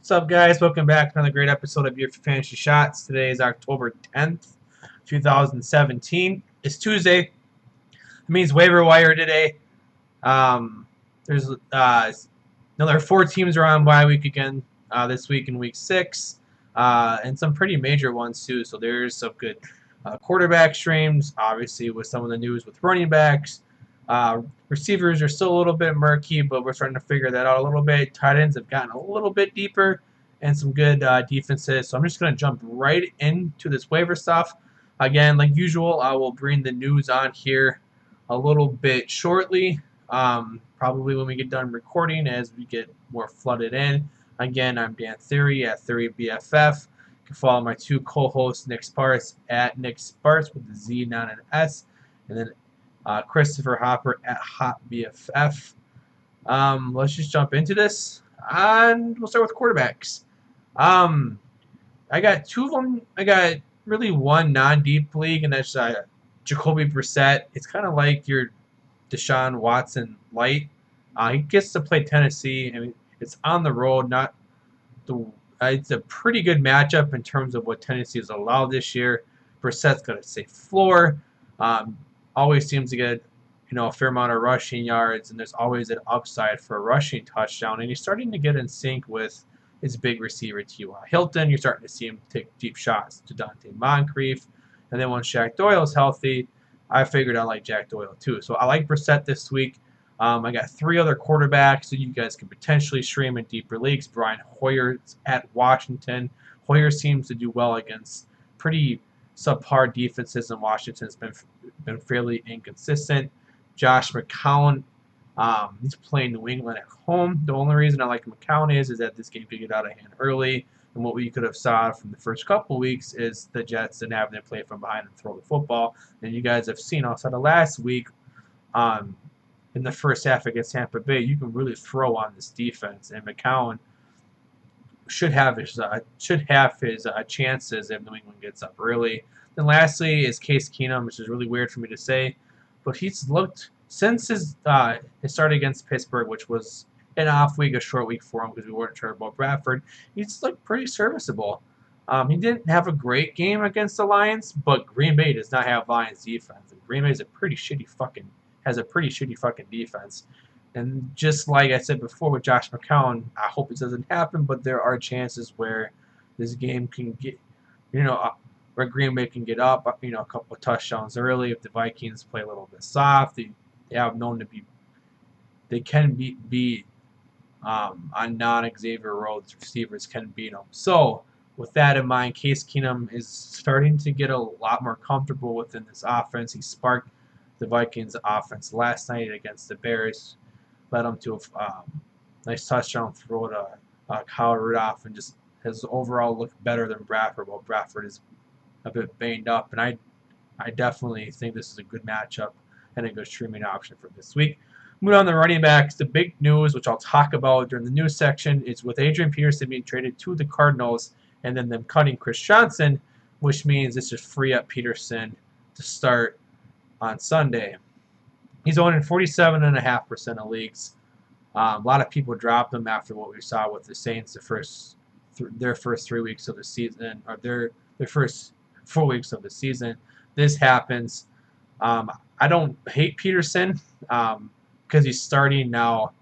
What's up, guys? Welcome back to another great episode of Your Fantasy Shots. Today is October 10th, 2017. It's Tuesday. It means waiver wire today. There's another 4 teams are on bye week again this week in week 6, and some pretty major ones too. So there's some good quarterback streams, obviously with some of the news with running backs. Receivers are still a little bit murky, but we're starting to figure that out a little bit. Tight ends have gotten a little bit deeper, and some good defenses. So I'm just going to jump right into this waiver stuff. Again, like usual, I will bring the news on here a little bit shortly. Probably when we get done recording, as we get more flooded in. Again, I'm Dan Theory at Theory BFF. You can follow my two co-hosts, Nick Sparks at Nick Sparks with the Z, not an S, and then Christopher Hopper at Hot BFF. Let's just jump into this, and we'll start with quarterbacks. I got 2 of them. I got really one non-deep league, and that's Jacoby Brissett. It's kind of like your Deshaun Watson light. He gets to play Tennessee. I mean, it's on the road. It's a pretty good matchup in terms of what Tennessee has allowed this year. Brissett's got a safe floor. Always seems to get a fair amount of rushing yards, and there's always an upside for a rushing touchdown. And he's starting to get in sync with his big receiver T.Y. Hilton. You're starting to see him take deep shots to Dante Moncrief. And then when Shaq Doyle's healthy, I figured I like Jack Doyle too. So I like Brissett this week. I got 3 other quarterbacks that you guys can potentially stream in deeper leagues. Brian Hoyer's at Washington. Hoyer seems to do well against pretty subpar defenses, and Washington's been fairly inconsistent. Josh McCown, he's playing New England at home. The only reason I like McCown is that this game could get out of hand early. And what we could have saw from the first couple weeks is the Jets and having to play from behind and throw the football. And you guys have seen outside of last week, in the first half against Tampa Bay, you can really throw on this defense. And McCown should have his chances if New England gets up early. Then lastly is Case Keenum, which is really weird for me to say, but he's looked since his start against Pittsburgh, which was an off week, a short week for him because we weren't sure about Bradford. He's looked pretty serviceable. He didn't have a great game against the Lions, but Green Bay does not have Lions defense, and Green Bay has a pretty shitty fucking defense. And just like I said before with Josh McCown, I hope it doesn't happen, but there are chances where this game can get, where Green Bay can get up, a couple of touchdowns early. If the Vikings play a little bit soft, they have known to be, they can beat on non-Xavier Rhodes receivers can beat them. So with that in mind, Case Keenum is starting to get a lot more comfortable within this offense. He sparked the Vikings offense last night against the Bears, led them to a nice touchdown throw to Kyle Rudolph, and just has overall looked better than Bradford. Well, Bradford is a bit banged up, and I definitely think this is a good matchup and a good streaming option for this week. Moving on to running backs, the big news, which I'll talk about during the news section, is with Adrian Peterson being traded to the Cardinals and then them cutting Chris Johnson, which means this just free up Peterson to start on Sunday. He's owning 47.5% of leagues. A lot of people dropped him after what we saw with the Saints their first 3 weeks of the season, or their first 4 weeks of the season. This happens. I don't hate Peterson because he's starting now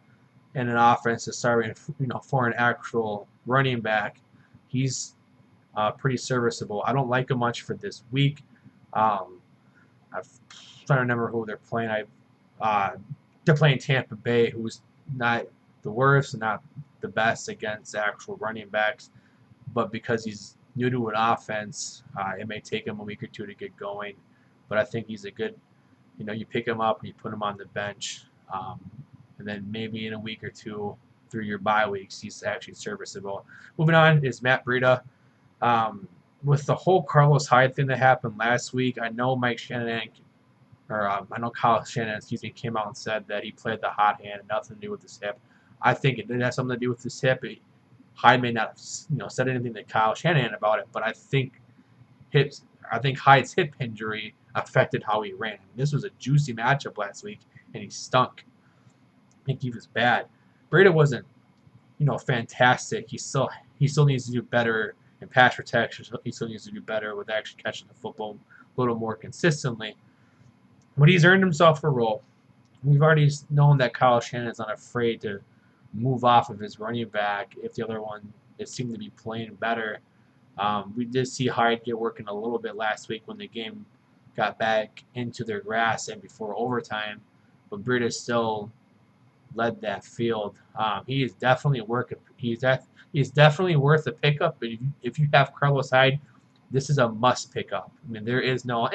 in an offense that's starting, for an actual running back. He's pretty serviceable. I don't like him much for this week. I'm trying to remember who they're playing. They're playing Tampa Bay, who's not the worst, not the best against actual running backs, but because he's new to an offense, it may take him a week or 2 to get going. But I think he's a good, you pick him up and you put him on the bench, and then maybe in a week or 2 through your bye weeks, he's actually serviceable. Moving on is Matt Breida. With the whole Carlos Hyde thing that happened last week, I know Kyle Shanahan, came out and said that he played the hot hand and nothing to do with his hip. I think it did have something to do with his hip. Hyde may not have, said anything to Kyle Shanahan about it, but I think Hyde's hip injury affected how he ran. This was a juicy matchup last week, and he stunk. I think he was bad. Breida wasn't, fantastic. He he still needs to do better in pass protection. He still needs to do better with actually catching the football a little more consistently. But he's earned himself a role. We've already known that Kyle Shanahan's not afraid to move off of his running back if the other one seemed to be playing better. We did see Hyde get working a little bit last week when the game got back into their grasp and before overtime, but Breida still led that field. He is definitely he's definitely worth a pickup. But if you have Carlos Hyde, this is a must pickup. I mean, there is no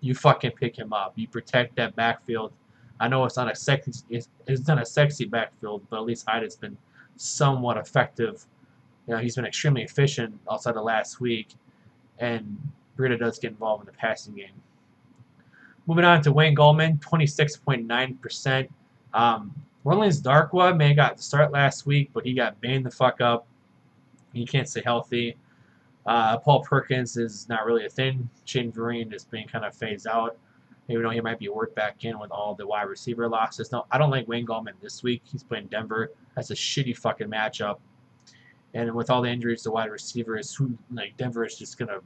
you fucking pick him up. You protect that backfield. I know it's not a sexy backfield, but at least Hyde has been somewhat effective. You know, he's been extremely efficient outside of last week, and Breida does get involved in the passing game. Moving on to Wayne Goldman, 26.9%. Orleans Darkwa may have got the start last week, but he got banged the fuck up. He can't stay healthy. Paul Perkins is not really a thing. Shane Vereen is being kind of phased out. Even though he might be worked back in with all the wide receiver losses. No, I don't like Wayne Goldman this week. He's playing Denver. That's a shitty fucking matchup. And with all the injuries to wide receivers, Denver is just gonna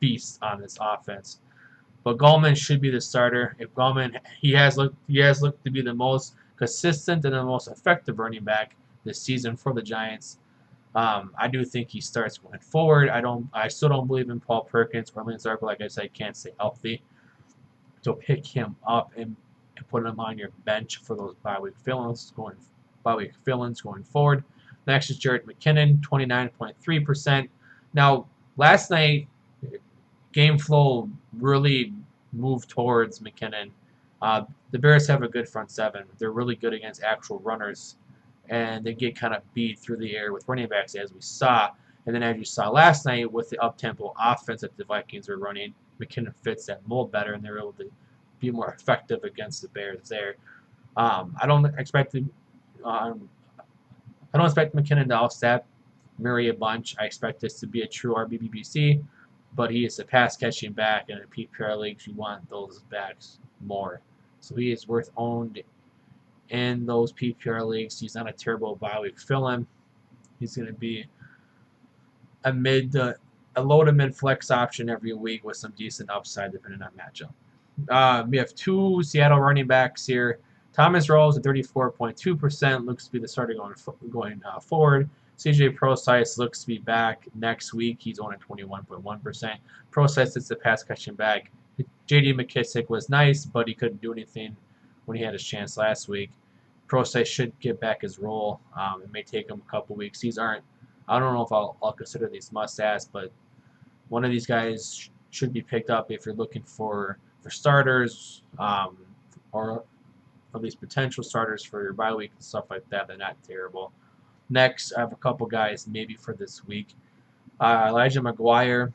feast on this offense. But Goldman should be the starter. If Goldman, he has looked to be the most consistent and the most effective running back this season for the Giants. I do think he starts going forward. I still don't believe in Paul Perkins or Lance Arco. Like I said, can't stay healthy. So pick him up and put him on your bench for those bye-week fill-ins going forward. Next is Jerick McKinnon, 29.3%. Now, last night, game flow really moved towards McKinnon. The Bears have a good front seven. They're really good against actual runners, and they get kind of beat through the air with running backs, as we saw. And then as you saw last night with the up-tempo offense that the Vikings were running, McKinnon fits that mold better, and they're able to be more effective against the Bears there. I don't expect McKinnon to offset Murray a bunch. I expect this to be a true RBBBC, but he is a pass-catching back, and in PPR leagues, you want those backs more. So he is worth owned in those PPR leagues. He's not a terrible bye-week fill-in. He's going to be a low to mid flex option every week with some decent upside depending on matchup. We have two Seattle running backs here. Thomas Rawls at 34.2% looks to be the starter going forward. CJ Prosise looks to be back next week. He's on at 21.1%. Prosise is the pass catching back. J.D. McKissick was nice, but he couldn't do anything when he had his chance last week. Prosise should get back his role. It may take him a couple weeks. I don't know if I'll consider these must-haves, but one of these guys should be picked up if you're looking for starters or at least potential starters for your bye week and stuff like that. They're not terrible. Next, I have a couple guys maybe for this week. Elijah McGuire,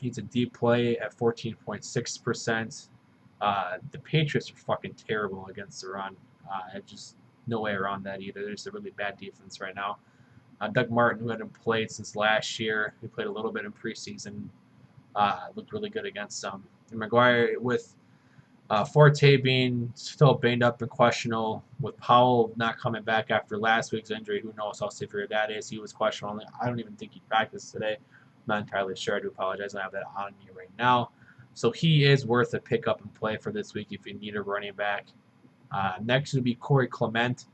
he's a deep play at 14.6%. The Patriots are fucking terrible against the run. Just no way around that either. There's a really bad defense right now. Doug Martin, who hadn't played since last year, he played a little bit in preseason, looked really good against them. And McGuire, with Forte being still banged up and questionable, with Powell not coming back after last week's injury, who knows how severe that is. He was questionable. I don't even think he practiced today. I'm not entirely sure. I do apologize. I don't have that on me right now. So he is worth a pickup and play for this week if you need a running back. Next would be Corey Clement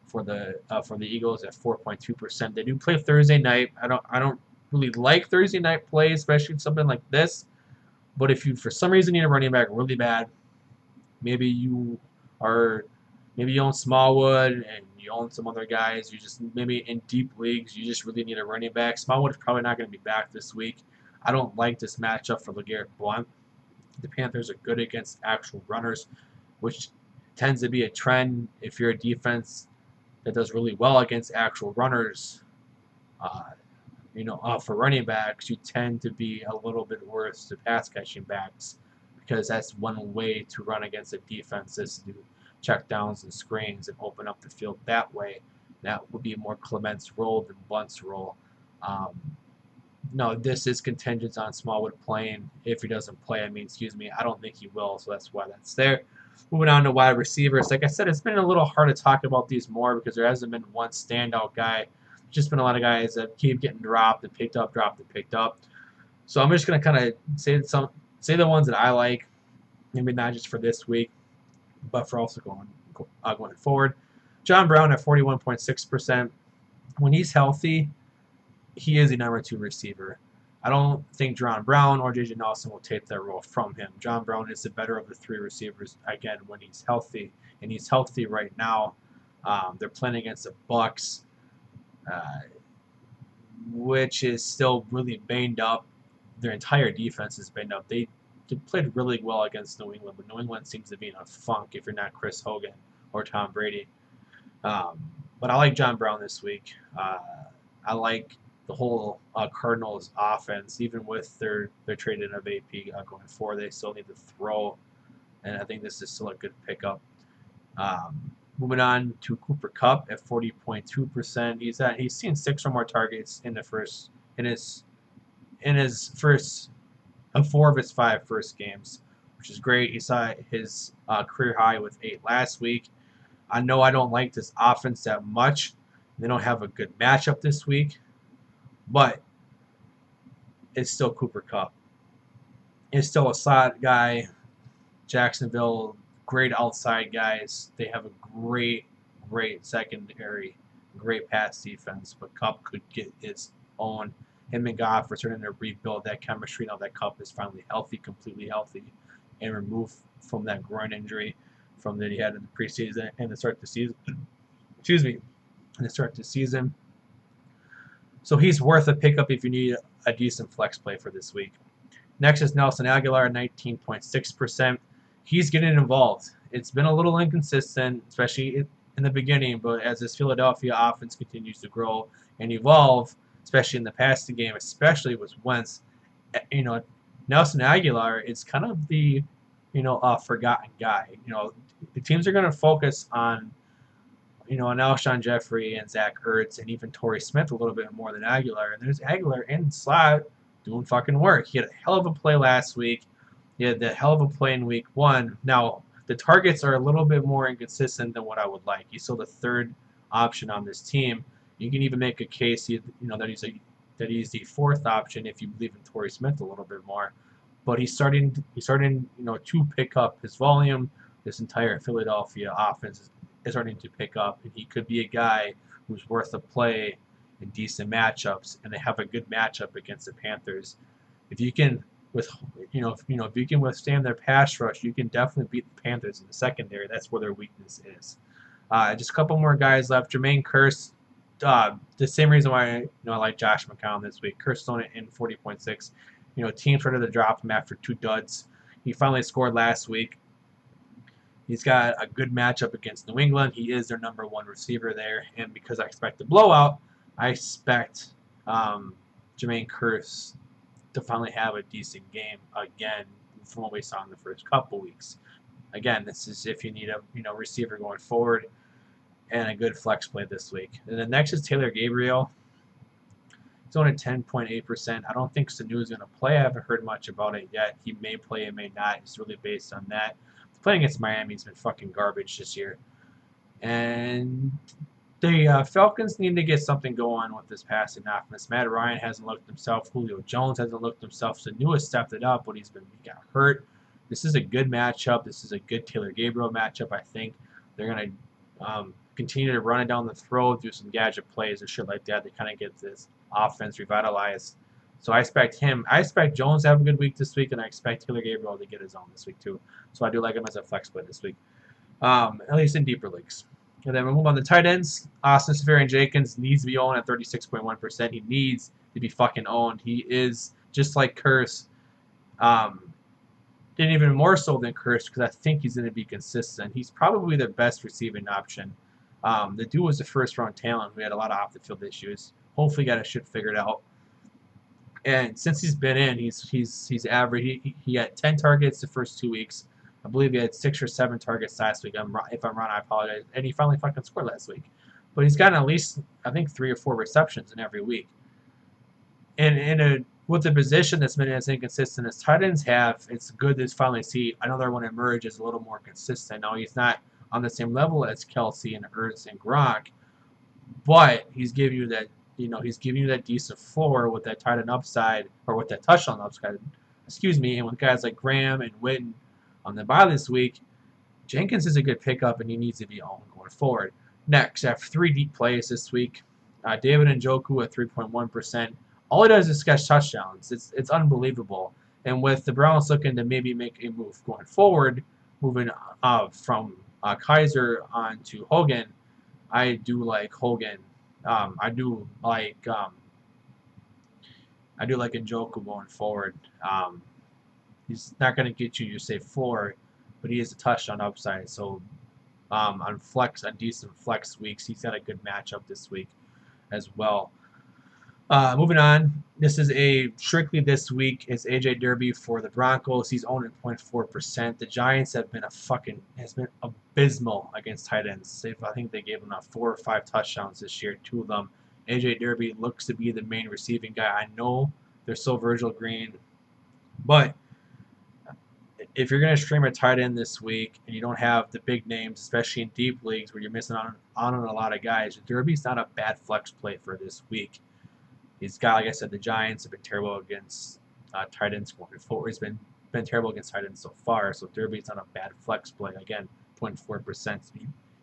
for the Eagles at 4.2%. They do play Thursday night. I don't really like Thursday night plays, especially something like this. But if you for some reason need a running back really bad, maybe you own Smallwood and you own some other guys. You just maybe in deep leagues you just really need a running back. Smallwood is probably not going to be back this week. I don't like this matchup for LeGarrette Blount. The Panthers are good against actual runners, which tends to be a trend if you're a defense that does really well against actual runners. For running backs, you tend to be a little bit worse to pass catching backs because that's one way to run against a defense is to do check downs and screens and open up the field that way. That would be more Clement's role than Blunt's role. No, this is contingent on Smallwood playing. If he doesn't play, I don't think he will, so that's why that's there. Moving on to wide receivers. Like I said, it's been a little hard to talk about these more because there hasn't been one standout guy just been a lot of guys that keep getting dropped and picked up, dropped and picked up. So I'm just gonna kind of say the ones that I like, maybe not just for this week, but for also going forward. John Brown at 41.6%. When he's healthy, he is the number 2 receiver. I don't think John Brown or J.J. Nelson will take that role from him. John Brown is the better of the 3 receivers, again, when he's healthy. And he's healthy right now. They're playing against the Bucs, which is still really banged up. Their entire defense is banged up. They played really well against New England, but New England seems to be in a funk if you're not Chris Hogan or Tom Brady. But I like John Brown this week. I like the whole Cardinals offense, even with their trade in of AP going forward. They still need to throw, and I think this is still a good pickup. Moving on to Cooper Kupp at 40.2%. He's seen 6 or more targets in his first 4 of his 5 first games, which is great. He saw his career high with 8 last week. I know I don't like this offense that much. They don't have a good matchup this week, but it's still Cooper Kupp. It's still a slot guy. Jacksonville, great outside guys. They have a great secondary, great pass defense, but Kupp could get his own. Him and Goff are starting to rebuild that chemistry now that Kupp is finally healthy, completely healthy, and removed from that groin injury that he had in the preseason and the start of the season. Excuse me, in the start of the season. So he's worth a pickup if you need a decent flex play for this week. Next is Nelson Aguilar, 19.6%. He's getting involved. It's been a little inconsistent, especially in the beginning, but as this Philadelphia offense continues to grow and evolve, especially in the passing game, especially with Wentz, Nelson Aguilar is kind of the, forgotten guy. The teams are going to focus on, on Alshon Jeffrey and Zach Ertz and even Torrey Smith a little bit more than Aguilar. And there's Aguilar in slot doing fucking work. He had a hell of a play last week. He had that hell of a play in week 1. Now, the targets are a little bit more inconsistent than what I would like. He's still the 3rd option on this team. You can even make a case, that he's the 4th option if you believe in Torrey Smith a little bit more. But he's starting, to pick up his volume. This entire Philadelphia offense is starting to pick up, and he could be a guy who's worth a play in decent matchups, and they have a good matchup against the Panthers. If you can, if you can withstand their pass rush, you can definitely beat the Panthers in the secondary. That's where their weakness is. Just a couple more guys left. Jermaine Kearse, the same reason why I like Josh McCown this week. Kearse on it in 40.6. Teams started to drop him after 2 duds. He finally scored last week. He's got a good matchup against New England. He is their number 1 receiver there, and because I expect a blowout, I expect Jermaine Kearse to finally have a decent game again from what we saw in the first couple weeks. Again, this is if you need a receiver going forward and a good flex play this week. And then next is Taylor Gabriel. He's only at 10.8%. I don't think Sanu is going to play. I haven't heard much about it yet. He may play, he may not. It's really based on that. Playing against Miami has been fucking garbage this year. And the Falcons need to get something going with this passing offense. Matt Ryan hasn't looked himself. Julio Jones hasn't looked himself. Sanu has stepped it up, but he got hurt. This is a good matchup. This is a good Taylor Gabriel matchup, I think. They're going to continue to run it down the throat, do some gadget plays and shit like that. They kind of get this offense revitalized. So I expect him. I expect Jones to have a good week this week, and I expect Taylor Gabriel to get his own this week too. So I do like him as a flex play this week, at least in deeper leagues. And then we move on to tight ends. Austin Seferian-Jenkins needs to be owned at 36.1%. He needs to be fucking owned. He is just like Kearse, and even more so than Kearse because I think he's going to be consistent. He's probably the best receiving option. The dude was a first-round talent who had a lot of off-the-field issues. Hopefully got his shit figured out. And since he's been in, he's average. He had 10 targets the first 2 weeks. I believe he had 6 or 7 targets last week. If I'm wrong, I apologize. And he finally fucking scored last week. But he's gotten at least, I think, 3 or 4 receptions in every week. And with the position that's been as inconsistent as tight ends have, it's good to finally see another one emerge as a little more consistent. Now, he's not on the same level as Kelsey and Ertz and Gronk, but he's giving you that he's giving you that decent floor with that tight end upside, or with that touchdown upside, excuse me, and with guys like Graham and Witten on the bye this week, Jenkins is a good pickup, and he needs to be owned going forward. Next, I have 3 deep plays this week. David Njoku at 3.1%. All he does is catch touchdowns. It's unbelievable. And with the Browns looking to maybe make a move going forward, moving from Kaiser on to Hogan, I do like Hogan. I do like Njoku going forward. He's not going to get you your safe floor, but he is a touchdown upside. So on decent flex weeks, he's got a good matchup this week as well. Moving on, this is strictly this week is AJ Derby for the Broncos. He's owned at 0.4%. The Giants has been abysmal against tight ends. I think they gave him 4 or 5 touchdowns this year, 2 of them. AJ Derby looks to be the main receiving guy. I know they're still Virgil Green, but if you're going to stream a tight end this week and you don't have the big names, especially in deep leagues where you're missing on a lot of guys, Derby's not a bad flex play for this week. He's got, like I said, the Giants have been terrible against tight ends going forward. He's been terrible against tight ends so far, so Derby's not a bad flex play. Again, 0.4%. So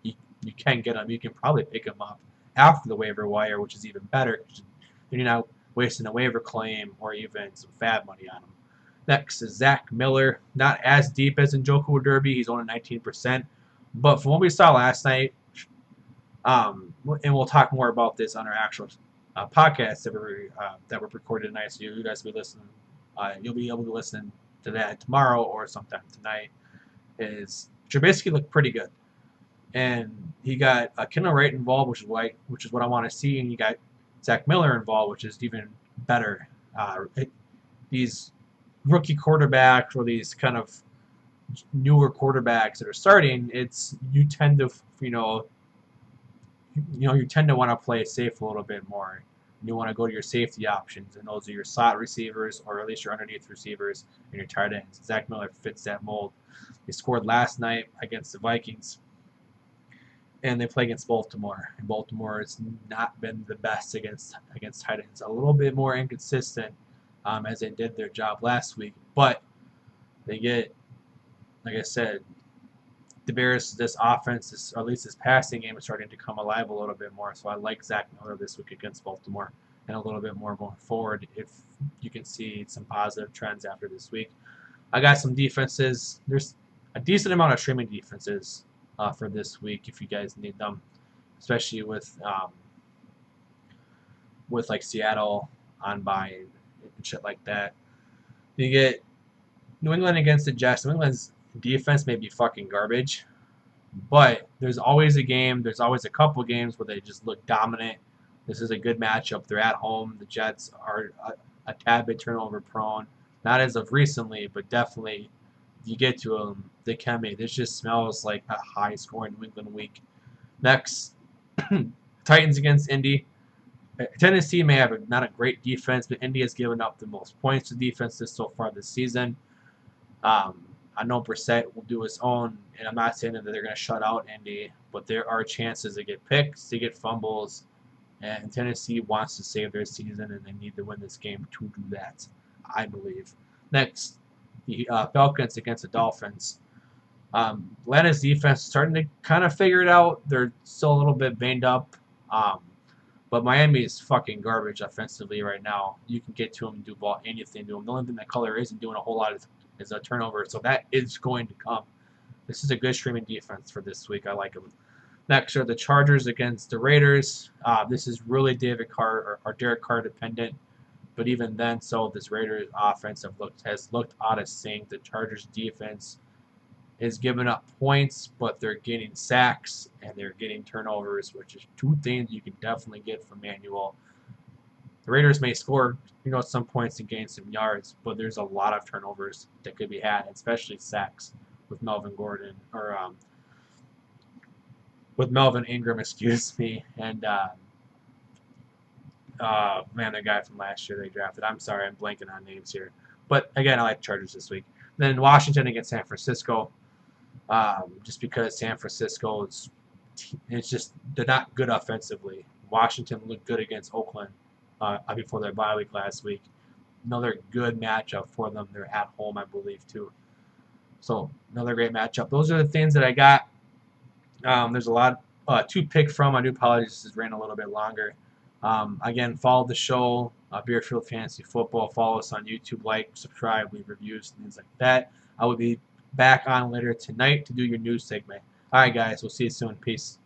you can get him. You can probably pick him up after the waiver wire, which is even better. You're not wasting a waiver claim or even some fab money on him. Next is Zach Miller. Not as deep as Njoku or Derby. He's only 19%. But from what we saw last night, and we'll talk more about this on our actual podcast that were recorded tonight, so you guys will be listening. You'll be able to listen to that tomorrow or sometime tonight. Trubisky looked pretty good, and he got Kendall Wright involved, which is what I want to see, and you got Zach Miller involved, which is even better. These rookie quarterbacks or these kind of newer quarterbacks that are starting, you tend to want to play safe a little bit more. You want to go to your safety options, and those are your slot receivers, or at least your underneath receivers and your tight ends. Zach Miller fits that mold. He scored last night against the Vikings, and they play against Baltimore. And Baltimore has not been the best against tight ends. A little bit more inconsistent as they did their job last week, but they get, like I said, the Bears, this offense, or at least this passing game, is starting to come alive a little bit more. So I like Zach Miller this week against Baltimore, and a little bit more going forward if you can see some positive trends after this week. I got some defenses. There's a decent amount of streaming defenses for this week if you guys need them, especially with like Seattle on bye and shit like that. You get New England against the Jets. New England's defense may be fucking garbage, but there's always a couple games where they just look dominant. This is a good matchup. They're at home. The Jets are a tad bit turnover prone. Not as of recently, but definitely if you get to them, they can be. This just smells like a high scoring New England week. Next, Titans against Indy. Tennessee may have not a great defense, but Indy has given up the most points to defenses so far this season. I know Brissett will do his own, and I'm not saying that they're going to shut out Indy, but there are chances to get picks, to get fumbles, and Tennessee wants to save their season, and they need to win this game to do that, I believe. Next, the Falcons against the Dolphins. Atlanta's defense is starting to kind of figure it out. They're still a little bit banged up, but Miami is fucking garbage offensively right now. You can get to them and do anything to them. The only thing that Color isn't doing a whole lot is a turnover, so that is going to come. This is a good streaming defense for this week. I like them. Next are the Chargers against the Raiders. This is really David Carr or Derek Carr dependent, but even then, this Raiders offense has looked out of sync. The Chargers defense is giving up points, but they're getting sacks and they're getting turnovers, which is 2 things you can definitely get from Manuel. The Raiders may score, some points and gain some yards, but there's a lot of turnovers that could be had, especially sacks with Melvin Ingram, excuse me, and the guy from last year they drafted. I'm sorry, I'm blanking on names here. But again, I like Chargers this week. Then Washington against San Francisco, just because San Francisco they're not good offensively. Washington looked good against Oakland before their bye week last week. Another good matchup for them. They're at home, I believe, too. So another great matchup. Those are the things that I got. There's a lot to pick from. I do apologize. This ran a little bit longer. Again, follow the show, Beerfield Fantasy Football. Follow us on YouTube. Like, subscribe, leave reviews, things like that. I will be back on later tonight to do your news segment. All right, guys. We'll see you soon. Peace.